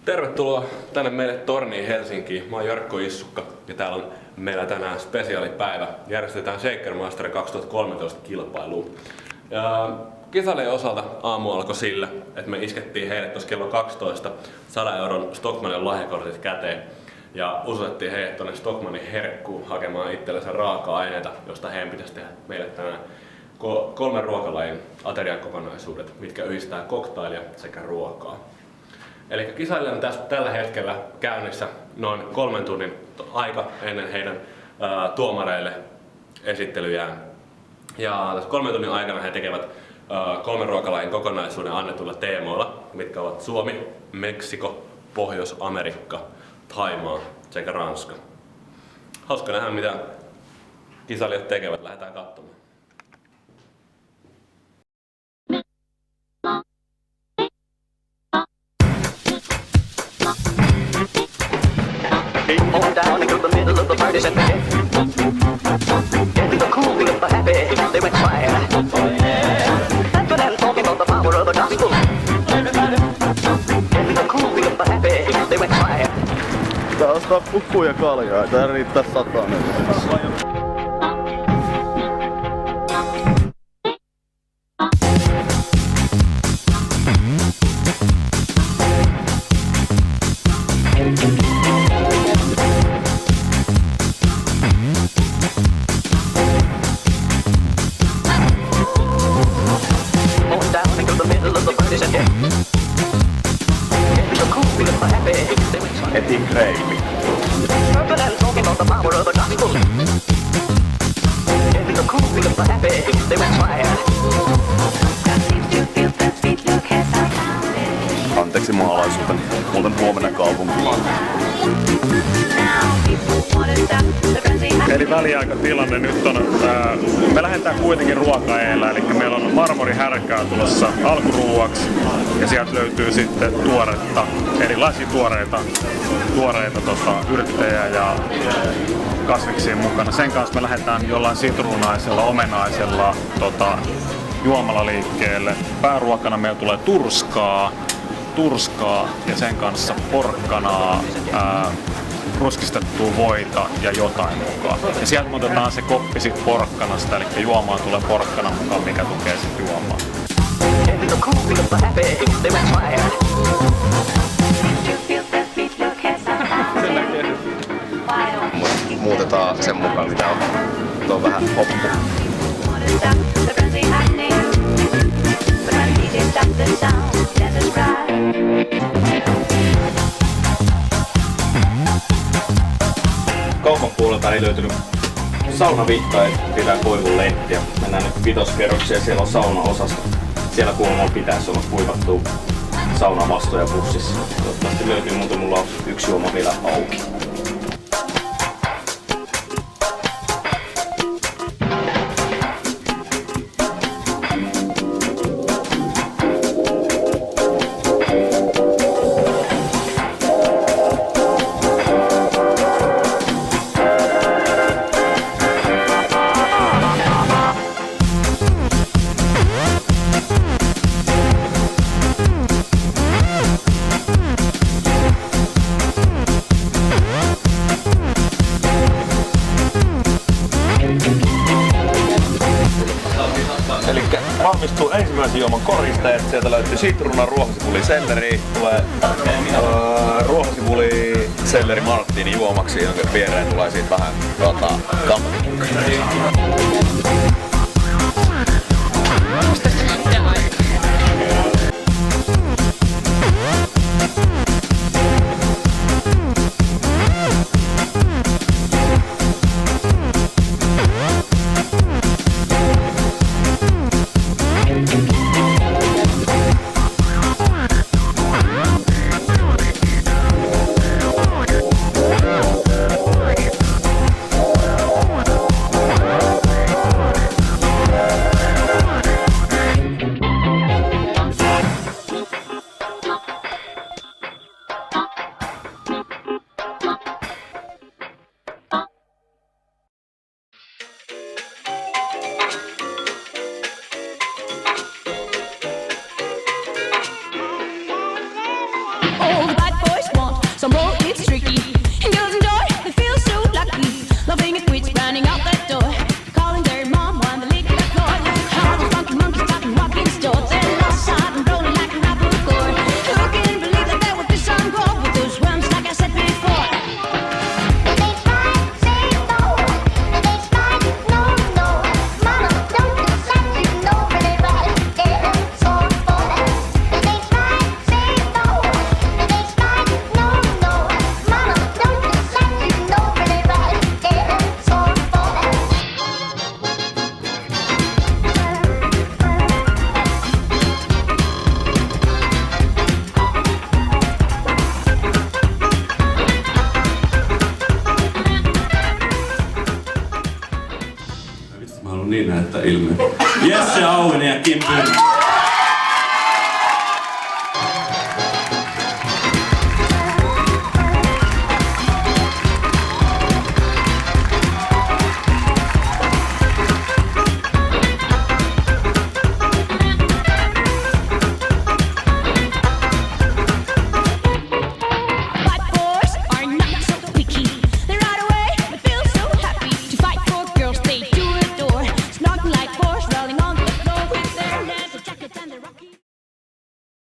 Tervetuloa tänne meille Torniin Helsinkiin. Mä oon Jarkko Issukka ja täällä on meillä tänään spesiaalipäivä. Järjestetään Shaker Master 2013 kilpailuun. Kisailijan osalta aamu alkoi sillä, että me iskettiin heille tuossa kello 12 100 € Stockmannin lahjakortit käteen. Ja usutettiin heidät tuonne Stockmannin herkkuun hakemaan itsellensä raaka-aineita, josta heidän pitäisi tehdä meille tänään 3 ruokalajin ateriakokonaisuudet, mitkä yhdistää koktailia sekä ruokaa. Eli kisailijan on tällä hetkellä käynnissä noin 3 tunnin aika ennen heidän tuomareille esittelyjään. Ja tässä 3 tunnin aikana he tekevät 3 ruokalajin kokonaisuuden annetuilla teemoilla, mitkä ovat Suomi, Meksiko, Pohjois-Amerikka, Thaimaa sekä Ranska. Hauska nähdä, mitä kisailijat tekevät. Lähdetään katsomaan. On down into the middle of the party set the head. Getting the cool, we got the happy, they went fire. That's what I'm talking about, the power of the gospel. Getting the cool, we got the happy, they went fire. Tää ostaa pukkuja ja kaljaa, tää riittää 100 €. Etin kreimi. Anteeksi maalaisuuteni, muuten huomenna kaupunkiin. Eli väliaikatilanne nyt on, me lähdetään kuitenkin ruokaeellä, eli meillä on marmorihärkää tulossa alkuruuaksi ja sieltä löytyy sitten tuoretta, erilaisia tuoreita yrttejä ja kasviksia mukana. Sen kanssa me lähdetään jollain sitruunaisella, omenaisella juomalla liikkeelle. Pääruokana meillä tulee turskaa ja sen kanssa porkkanaa, ruskistettua voita ja jotain mukaan. Ja sieltä me otetaan se koppi sit porkkanasta, eli juomaan tulee porkkana mukaan, mikä tukee sit juomaan. Muutetaan sen mukaan mitä on. Tuo on vähän hoppu. Kaupan puolelta ei löytynyt saunavihtaa, pitää koivun lehtiä. Mennään nyt 5. kerrokseen, siellä on saunaosasto. Siellä kuulemma pitäisi olla kuivattua saunavastoja pussissa. Toivottavasti löytyy, mutta mulla on 1 juoma vielä auki. Valmistuu ensimmäisen juoman koristeet. Sieltä löytyy sitruuna, ruohosipuli, selleri. Tulee ruohosipuli, selleri marttiini juomaksi, jonka viereen tulee siitä vähän kammatukkaa. Old white boy Some road it's tricky, and girls enjoy. They feel so lucky. Loving a quits, running out that door, calling their mom on the lick that floor. All the funky monkeys talking walking store. They're lost side and rolling like a rapper core. Who can believe that there would be some gold with those worms, like I said before? They try, say no. They try, no, no. Mama, don't do such, you know really right. It's all for that. They try, say no. They try, no, no. Mama, don't do such, you know really right. It's all for that. Mä haluan niin näyttää ilmeen. Jesse Auvinen ja Kim Pyyn.